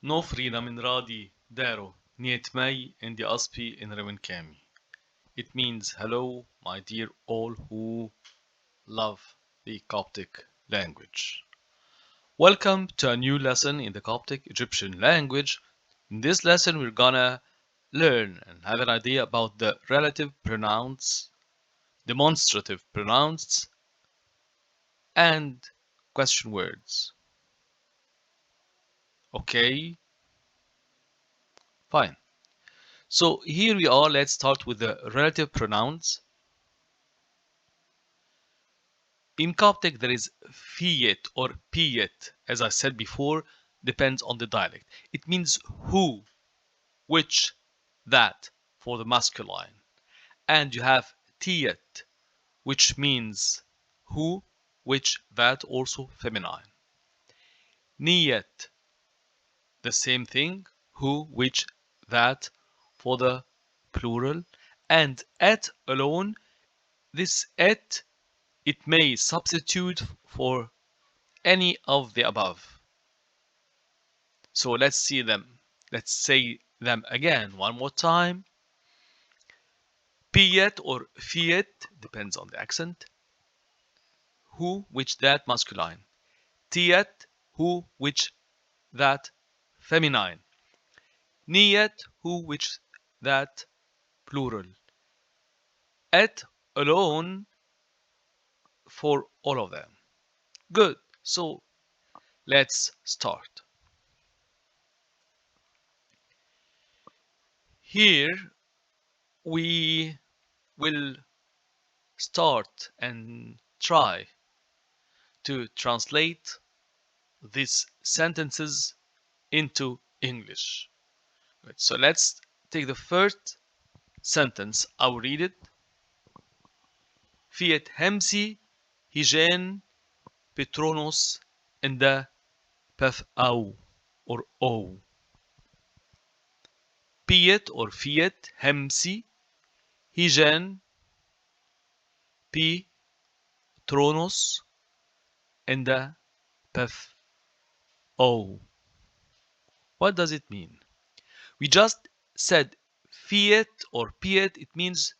No freedom in Radi, Daro, Nietmei in the Aspi in Rewinkami. It means hello, my dear all who love the Coptic language. Welcome to a new lesson in the Coptic Egyptian language. In this lesson, we're gonna learn and have an idea about the relative pronouns, demonstrative pronouns, and question words. Okay, fine. So here we are. Let's start with the relative pronouns. In Coptic, there is fiyet or piyet, as I said before, depends on the dialect. It means who, which, that for the masculine. And you have tiyet, which means who, which, that also feminine. Niyet, the same thing, who, which, that for the plural. And et alone, this et, it may substitute for any of the above. So let's see them. Let's say them again one more time. Piyet or fiyet depends on the accent. Who, which, that masculine. Tiyet, who, which, that feminine. Niyet, who, which, that plural. Et alone for all of them. Good. So let's start. Here we will start and try to translate these sentences into English. Good. So let's take the first sentence. I will read it. Fiat Hemsi Hijen Petronos in the Pef Au or O. Piet or Fiat Hemsi Hijen P Tronos in the Pef O. What does it mean? We just said Fiat or Piet, it means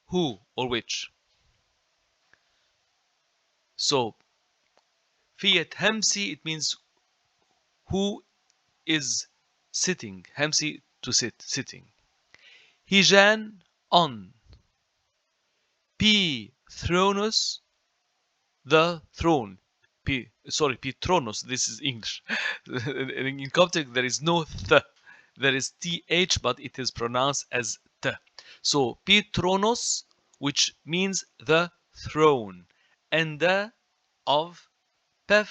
who or which. So Fiat Hemsi, it means who is sitting. Hemsi, to sit, sitting. Hijan, on. P Thronos, the throne. Petronos, this is English. In Coptic, there is no th. There is th, but it is pronounced as t. So Petronos, which means the throne, and the of Pef,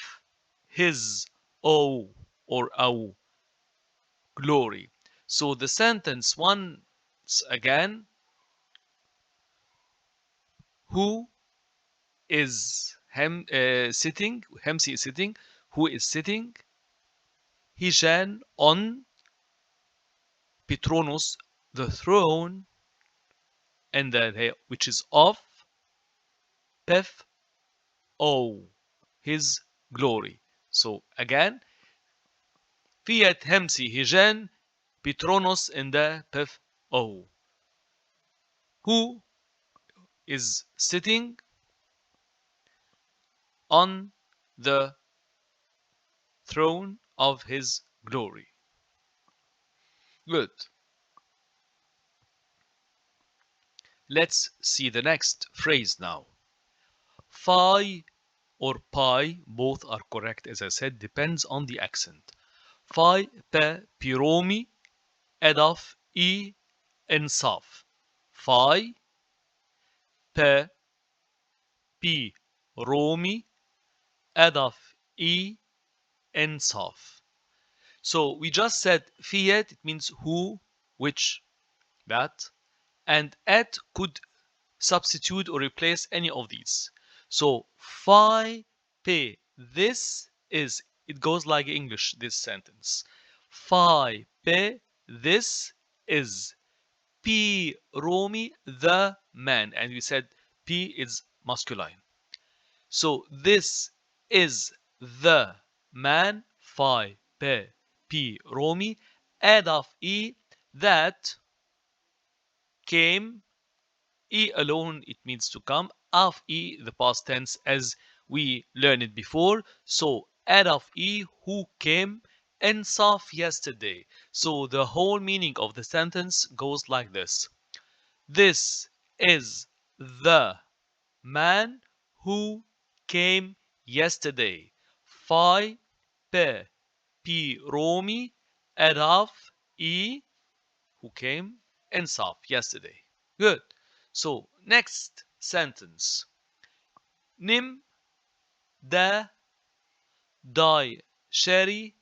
his, O or Au, glory. So the sentence once again, who is sitting, Hemsi is sitting, who is sitting, Hishan on Petronos, the throne, and the which is of Pef, O, his glory. So again, Fiat Hemsi Hijan Petronos in the Pef O. Who is sitting on the throne of his glory. Good. Let's see the next phrase now. Phi or pi, both are correct as I said, depends on the accent. Phi pe piromi edaf I insaf. Phi pe pi romi edaf I insaf. So we just said fiat, it means who, which, that, and et could substitute or replace any of these. So phi pe, this is, it goes like English, this sentence. Phi pe, this is. P Romi, the man, and we said P is masculine. So this is the man, phi pe P رومي add of E that came. E alone, it means to come. Of E, the past tense, as we learned it before. So add of E, who came. Insaf yesterday. So the whole meaning of the sentence goes like this. This is the man who came yesterday. Phi P Romi Adaf E who came Insaf yesterday. Good. So next sentence. Nim da dai sheri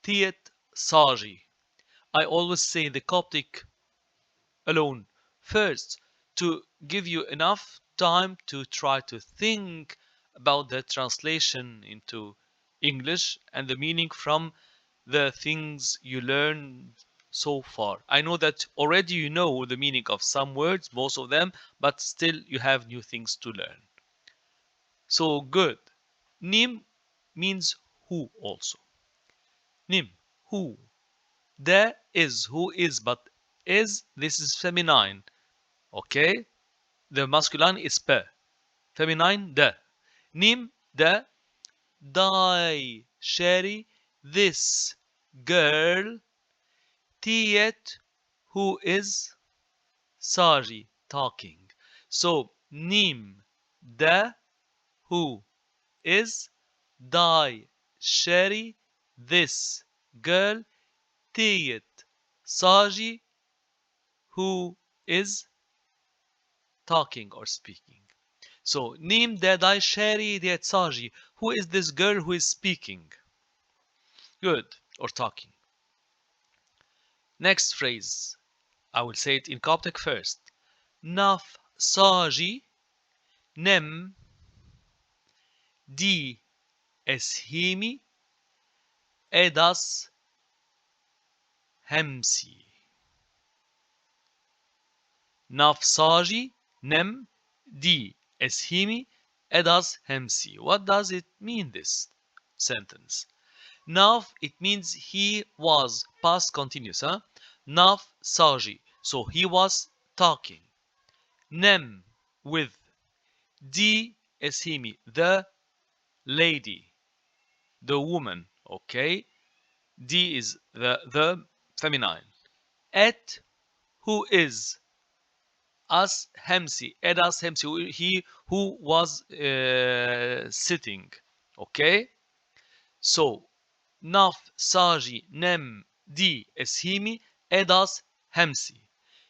tiet saji. I always say the Coptic alone first to give you enough time to try to think about the translation into English and the meaning from the things you learned so far. I know that already you know the meaning of some words, most of them, but still you have new things to learn. So good. Nim means who also. Nim, who. Da is who is, but is, this is feminine. Okay? The masculine is pe. Feminine, da. Nim, da. Dai, Sherry, this girl. Tiet, who is. Sari, talking. So, nim, da, who is. Dai, Sherry, this girl. Tiet, Saji, who is talking or speaking. So, Nim Dadai Sheri Dietsaji. Who is this girl who is speaking? Good. Or talking. Next phrase. I will say it in Coptic first. Naf Saji Nem Di Eshimi Edas Hemsi. Naf Saji Nem Di Eshimi Edas Hemsi. What does it mean, this sentence? Nav, it means he was, past continuous, huh? Nav Saji, so he was talking. Nem, with. Di Eshimi, the lady, the woman, okay? D is the feminine. Et, who is. As Hemsi, Edas Hemsi, he who was sitting, okay? So, Naf Saji Nem Di Eshimi Edas Hemsi.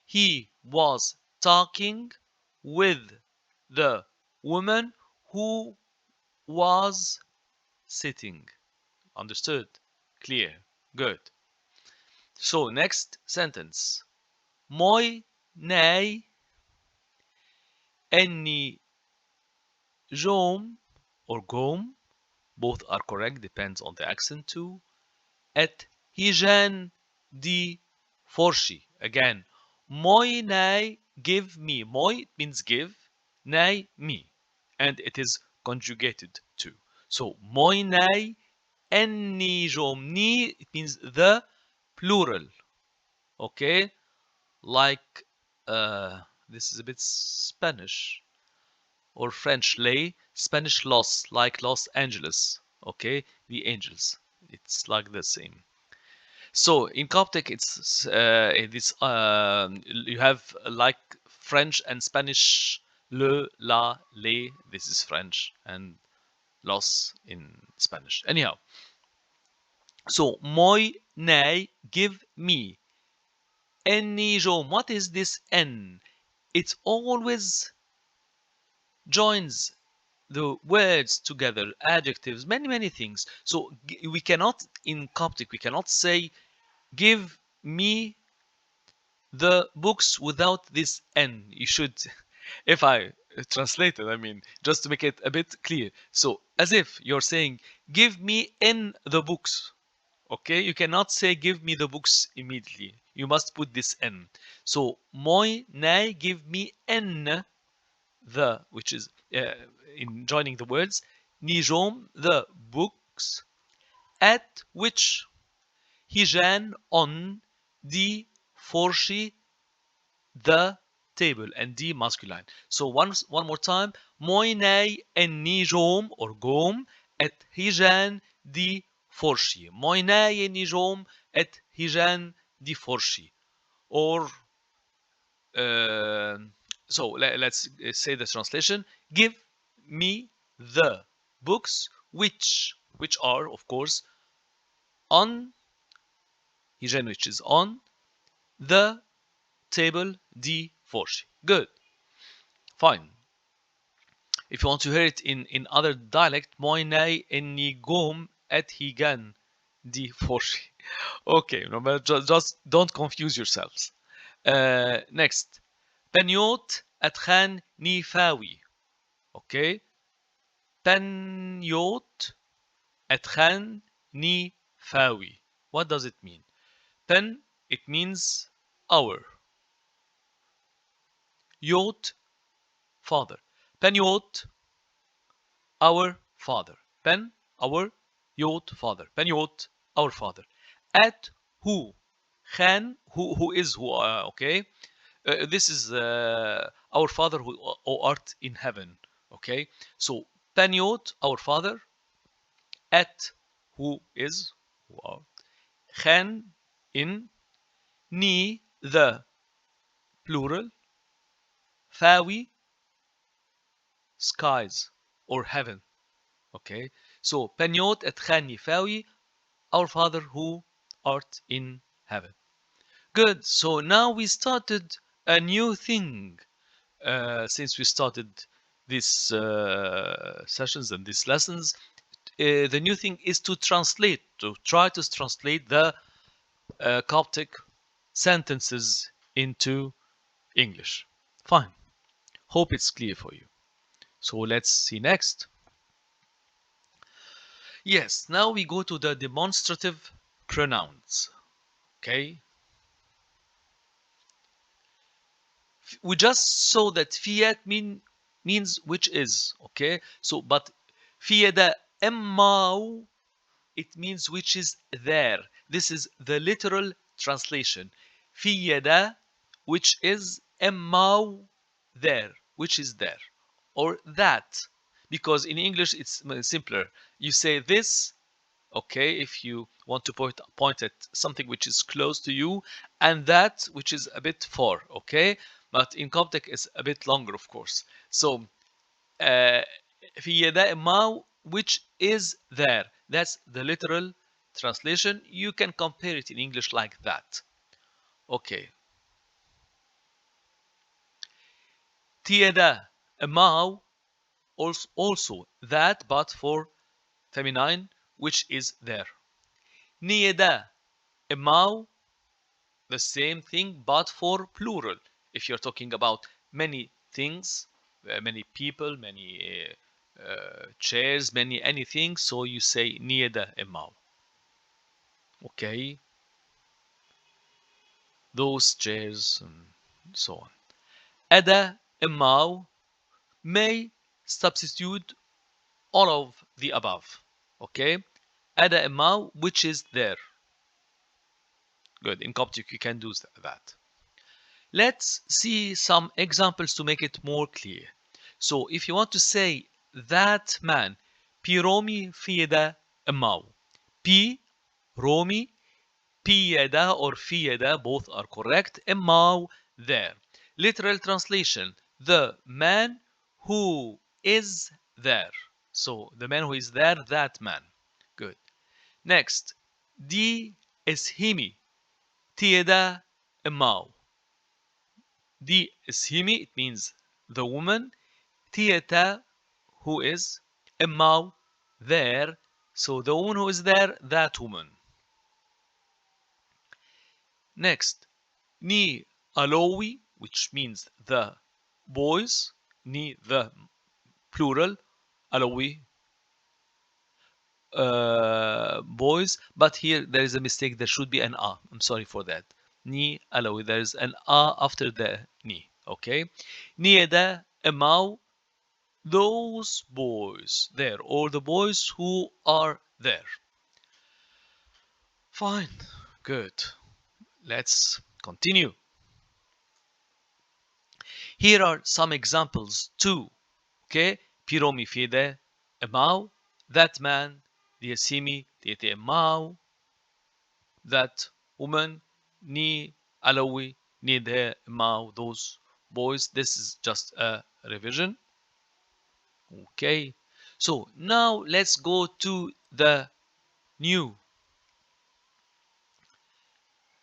He was talking with the woman who was sitting. Understood? Clear. Good. So, next sentence. Moi nei enni jom or gom, both are correct, depends on the accent too. Et hijan di forshi. Again, moi nay, give me. Moi means give, nay me, and it is conjugated too. So moi nay enni jom. Ni, it means the plural. Okay, like this is a bit Spanish or French. Lay, Spanish los, like Los Angeles. Okay, the angels. It's like the same. So in Coptic, it's you have like French and Spanish. Le, la, les. This is French, and los in Spanish. Anyhow, so moi nay, give me. Any jom. What is this n? It always joins the words together, adjectives, many things. So we cannot, in Coptic, we cannot say give me the books without this n. You should, if I translate it, I mean, just to make it a bit clear. So as if you're saying, give me in the books. Okay, you cannot say give me the books immediately. You must put this n. So moi nay, give me n the, which is in joining the words, nijom, the books, at which هيجان on the فرشي the table, and the masculine. So one more time. مويناي النجوم or قوم at هيجان دي فرشي. مويناي النجوم at هيجان دي فرشي. Or so let's say the translation. Give me the books which are of course on هيجان, which is on the table دي فرشي. Good. Fine. If you want to hear it in other dialect, مويناي إني قوم at هيجان دي فرشي. Okay, no, but just don't confuse yourselves. Next. بنيوت أتخان نيفاوي. Okay. بنيوت أتخان نيفاوي. What does it mean? Pen, it means our. Yot, father. Penyot, our father. Pen, our. Yot, father. Penyot, our father. At who? Khan, who is who? Okay. This is our father who art in heaven. Okay. So Penyot, our father. At who is who art. Khan, in. Ni, the plural. Fawi, skies or heaven. Okay, so Penyot et Khani Fawi, our Father who art in heaven. Good. So now we started a new thing since we started these sessions and these lessons. The new thing is to translate, to try to translate the Coptic sentences into English. Fine. Hope it's clear for you. So let's see next. Yes, now we go to the demonstrative pronouns. Okay. We just saw that fiat means which is. Okay. So, but fiada emmau, it means which is there. This is the literal translation. Fiada, which is emmau, there, which is there, or that, because in English it's simpler. You say this, okay, if you want to point at something which is close to you, and that which is a bit far, okay, but in Coptic it's a bit longer, of course. So في يداء ما, which is there, that's the literal translation. You can compare it in English like that. Okay. تيدا ما, also that, but for feminine, which is there. Nieda emau, the same thing, but for plural. If you're talking about many things, many people, many chairs, many anything, so you say nieda emau. Okay, those chairs and so on. Ada emau may substitute all of the above. Okay, ada emau, which is there. Good. In Coptic, you can do that. Let's see some examples to make it more clear. So if you want to say that man, Pi Romi Fieda Emau. Pi Romi, Pieda or Fieda, both are correct. Emau, there. Literal translation, the man who is there. So the man who is there, that man. Good. Next, Di Eshimi. Tieda Emau. Di Eshimi, it means the woman. Tieta, who is. Emau, there. So the woman who is there, that woman. Next, Ni Alowi, which means the boys. Ni, the plural. Alowi, boys. But here there is a mistake. There should be an a. I'm sorry for that. Ni Alawi. There is an a after the ni. Okay. Nieda Emau, those boys there, or the boys who are there. Fine. Good. Let's continue. Here are some examples too. Okay? Piromi fide emau, that man, diasimi tete emau, that woman, ni alawi, ni de emau, those boys. This is just a revision. Okay. So now let's go to the new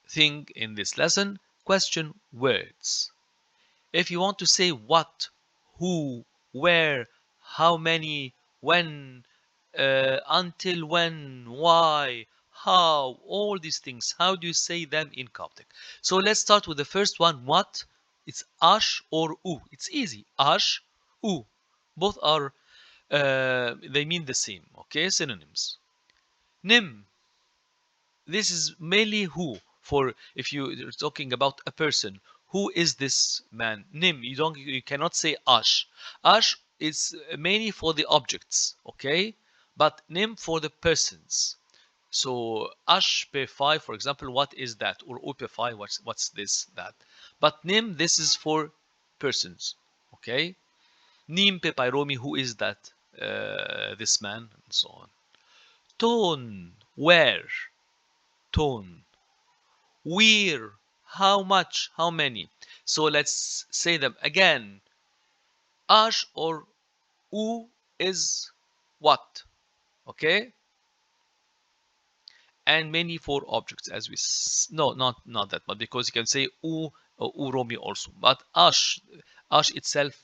thing in this lesson, question words. If you want to say what, who, where, how many, when, until when, why, how, all these things, how do you say them in Coptic? So let's start with the first one, what? It's ash or u. It's easy. Ash, u. Both are, they mean the same, okay? Synonyms. Nim. This is mainly who. For if you're talking about a person, who is this man? Nim. You cannot say ash. Ash is mainly for the objects, okay? But nim for the persons. So ash p5, for example, what is that? Or up5, what's this, that? But nim, this is for persons, okay? Nim pe pyromi, who is that? This man, and so on. Tone, where? Tone. Where, how much, how many. So let's say them again. Ash or u is what, okay? And many for objects, as we no, not that, but because you can say u romi also. But ash itself,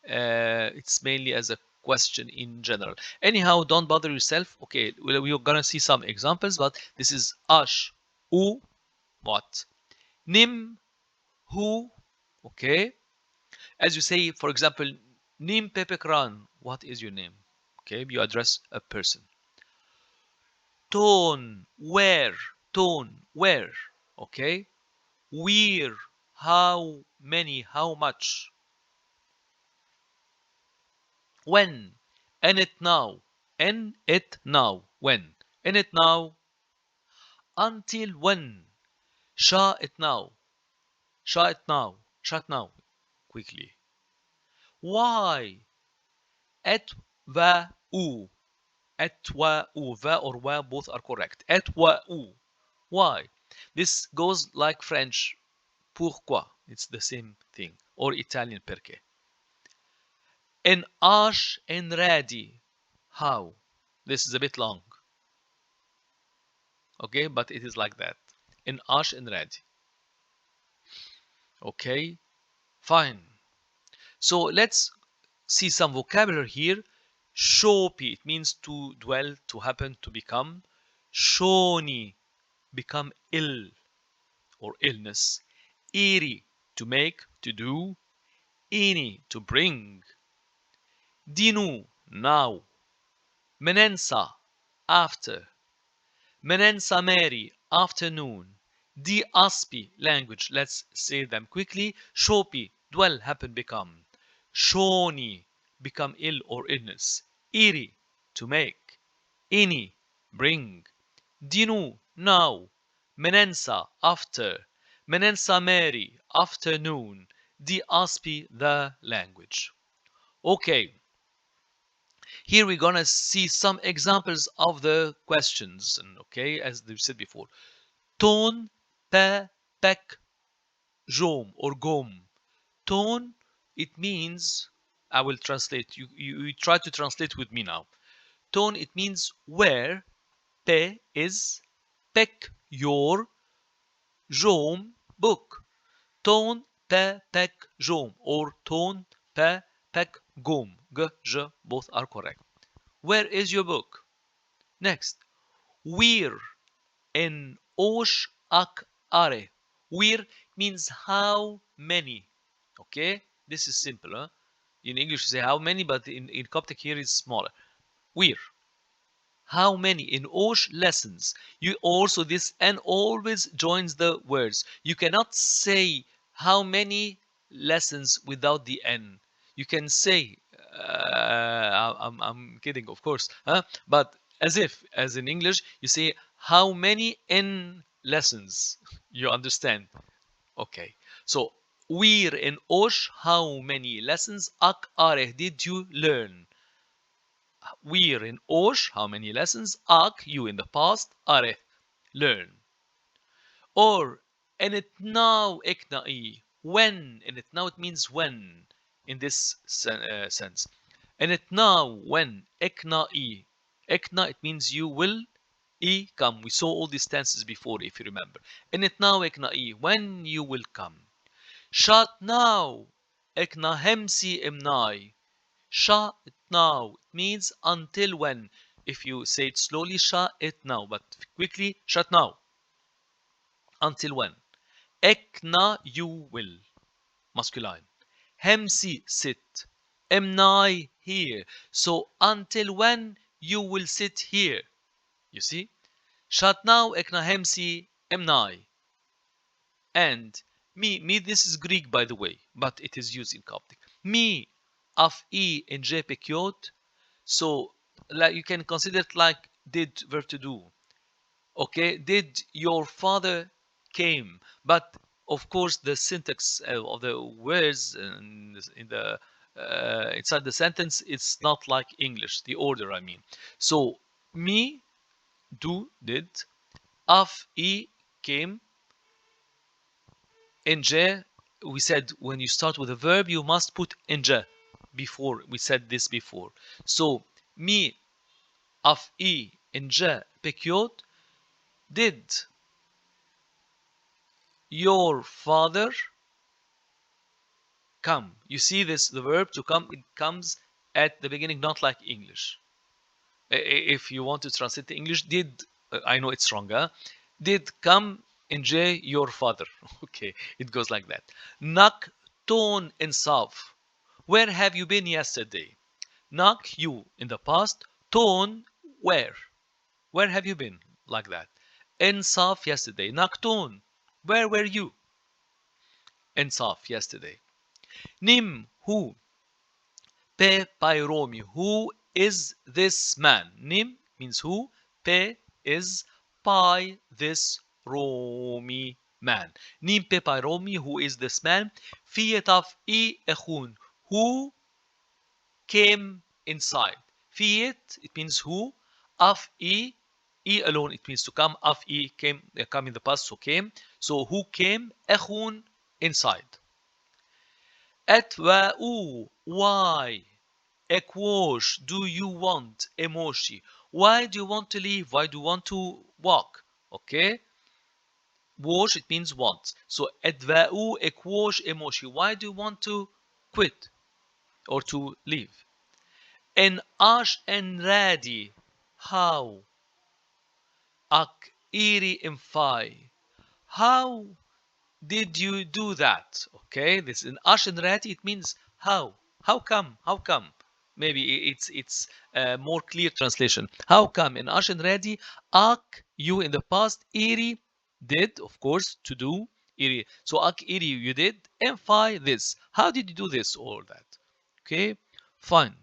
it's mainly as a question in general. Anyhow, don't bother yourself. Okay, we're gonna see some examples, but this is ash, u, what? Nim, who, okay? As you say, for example, Nim Pepekran, what is your name? Okay, you address a person. Tone, where, okay? Where, how many, how much? When, and it now, when? In it now, until when? Sha it now, shut now, quickly. Why? Et va ou. Et wa ou. Va or wa both are correct. Et wa ou. Why? This goes like French. Pourquoi? It's the same thing. Or Italian perché. En ash en radi. How? This is a bit long. Okay, but it is like that. En ash en radi. Okay, fine. So let's see some vocabulary here. Shopi, it means to dwell, to happen, to become. Shoni, become ill or illness. Iri, to make, to do. Ini, to bring. Dinu, now. Menensa, after. Menensa Mary, afternoon. Di aspi, language. Let's say them quickly. Shopi, dwell, happen, become. Shoni, become ill or illness. Iri, to make. Ini, bring. Dinu, now. Menensa, after. Menensa Mary, afternoon. Di aspi, the language. Okay. Here we're gonna see some examples of the questions. And okay, as we said before. Ton, pe, pek, jom or gom. Ton, it means, I will translate. You try to translate with me now. Ton, it means where. Pe is pek, your. Jom, book. Ton, pe, pek, jom. Or ton, pe, pek, gom. G, j, both are correct. Where is your book? Next. Where. En osh ak are. Where means how many. Okay? This is simple. Huh? In English you say how many, but in Coptic here is smaller. Where. How many? In osh, lessons. You also, this and always joins the words. You cannot say how many lessons without the n. You can say, I'm kidding, of course, huh? But as in English, you say how many in lessons. You understand? Okay. So we're in Osh. How many lessons ak areh did you learn? We're in Osh. How many lessons ak you in the past areh learn? Or in it now ikna'i. When in it now it means when in this sense. In it now when ikna'i. Ikna it means you will come. We saw all these tenses before if you remember. In it now ikna'i. When you will come. Shut now. Ikna hemsi imnai. Shut now. It means until when. If you say it slowly, shut it now. But quickly, shut now. Until when? Ekna, you will. Masculine. Hemsi, sit. Emnai, here. So until when you will sit here. You see? Shut now, ekna hemsi, emnai. And me, this is Greek by the way, but it is used in Coptic. Me, af e in j pekiot. So like you can consider it like did verb to do. Okay, did your father came? But of course the syntax of the words in the inside the sentence, it's not like English, the order I mean. So me, do, did, af e came. Inje, we said when you start with a verb you must put inje before. We said this before. So me, af e inje pekiot, did your father come? You see this, the verb to come, it comes at the beginning, not like English. If you want to translate to English, did, I know it's wrong, huh? Did come enjoy your father. Okay, it goes like that. Nak ton insaf. Where have you been yesterday? Nak, you in the past. Ton, where? Where have you been? Like that. Insaf, yesterday. Nak ton, where were you? Insaf, yesterday. Nim, who? Pe Pairomi. Who is this man? Nim means who. Pe is Pai, this Romi man. Nim Pe Pairomi. Who is this man? Fietaf I Echun. Who came inside? Fiet, it means who. Af I, I alone, it means to come. Af I came, come in the past, so came. So who came? Echun, inside. Atwa'u, why? Ekwosh, do you want? Emoshi, why do you want to leave? Why do you want to walk? Okay, wash, it means want. So adva'u ekwosh emoshi, why do you want to quit or to leave? En ash en radi, how? Ak iri imfai, how did you do that? Okay, this in ash and radi, it means how. How come? How come? Maybe it's a more clear translation. How come? In ash and radi, ak, you in the past, iri, did, of course, to do, iri. So ak iri, you did, emphai, this. How did you do this? All that. Okay, fine.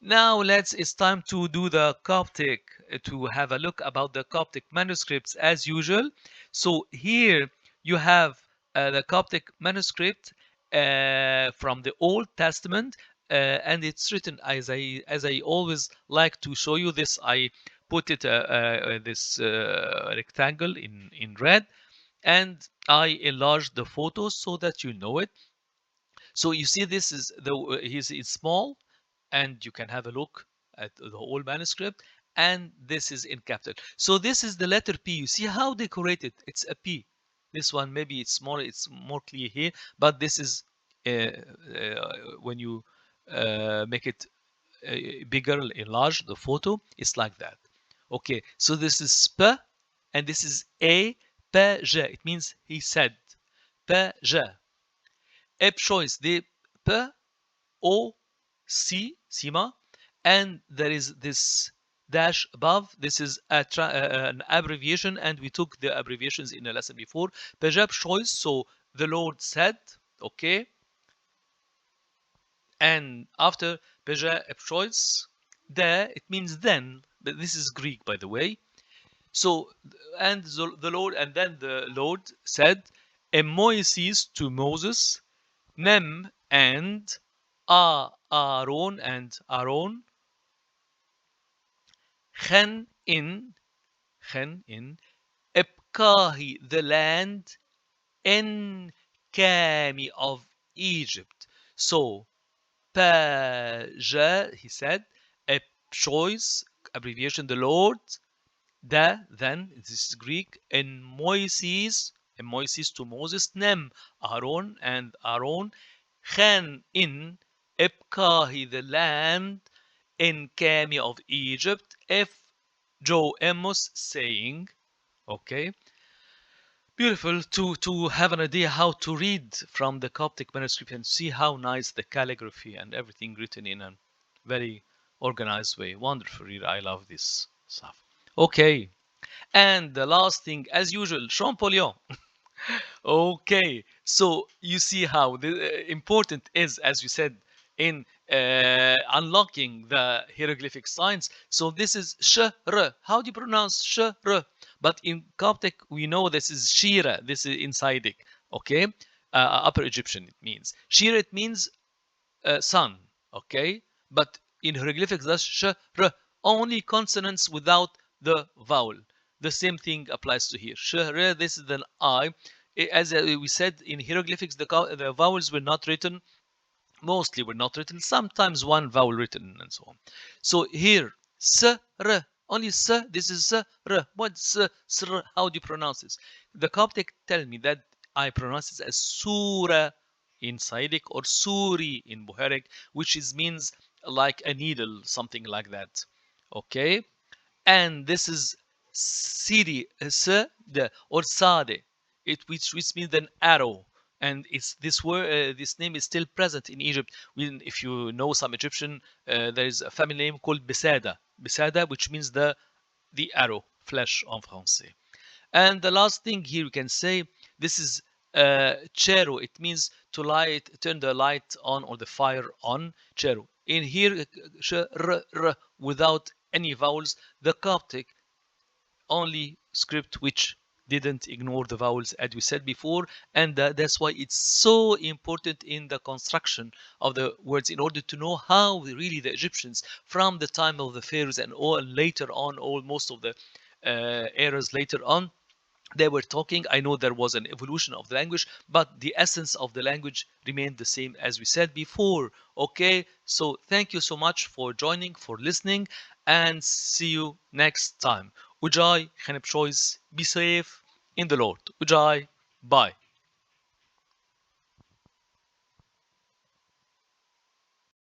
Now it's time to do the Coptic, to have a look about the Coptic manuscripts as usual. So here you have the Coptic manuscript from the Old Testament, and it's written as I always like to show you this. I put it this rectangle in red, and I enlarged the photos so that you know it. So you see this is it's small, and you can have a look at the whole manuscript, and this is in capital. So this is the letter P. You see how decorated? It's a P. This one maybe it's smaller, it's more clear here, but this is when you make it bigger, enlarge the photo, it's like that. Okay, so this is P, and this is A, P, J. It means he said. P, J. Ep choice, the P, O, C, Sima, and there is this dash above. This is an abbreviation, and we took the abbreviations in a lesson before. Pejab choice, so the Lord said, okay. And after Pejab choice, there, it means then, but this is Greek by the way. So, and the Lord, and then the Lord said, Moises to Moses, Nem and Aaron and Aaron, Chen in Ebkahi, the land in Kami of Egypt. So, Paja, he said, a choice, abbreviation, the Lord, then, this is Greek, in Moises to Moses, Nem, Aaron, and Aaron, Khan in Ebkahi, the land in Kami of Egypt, if Joe Amos saying, okay, beautiful to have an idea how to read from the Coptic manuscript and see how nice the calligraphy and everything written in a very organized way. Wonderful read. I love this stuff. Okay. And the last thing, as usual, Champollion. Okay, so you see how important is, as you said, in unlocking the hieroglyphic signs. So this is sh r. How do you pronounce sh r? But in Coptic, we know this is shira. This is in Saitic. Okay, Upper Egyptian it means shira. It means sun. Okay, but in hieroglyphics that's sh r. Only consonants without the vowel. The same thing applies to here. Sh r. This is an I. As we said in hieroglyphics, the vowels were not written. Mostly were not written. Sometimes one vowel written and so on. So here, s r. Only s. This is s r. What's s r? How do you pronounce this? The Coptic tell me that I pronounce it as surah in Saitic or suri in Buharic, which means like a needle, something like that. Okay, and this is siri, or sade, which means an arrow, and it's this word. This name is still present in Egypt. If you know some Egyptian, there is a family name called Besada, which means the arrow, flèche en français. And the last thing here we can say, this is chero. It means to turn the light on or the fire on. Chero. In here, without any vowels, the Coptic only script which didn't ignore the vowels as we said before, and that's why it's so important in the construction of the words in order to know how really the Egyptians from the time of the pharaohs and all later on, all most of the eras later on, they were talking. I know there was an evolution of the language, but the essence of the language remained the same as we said before. Okay, so thank you so much for joining, for listening, and see you next time. Ujai, Khanib Choice, be safe in the Lord. Ujai, bye.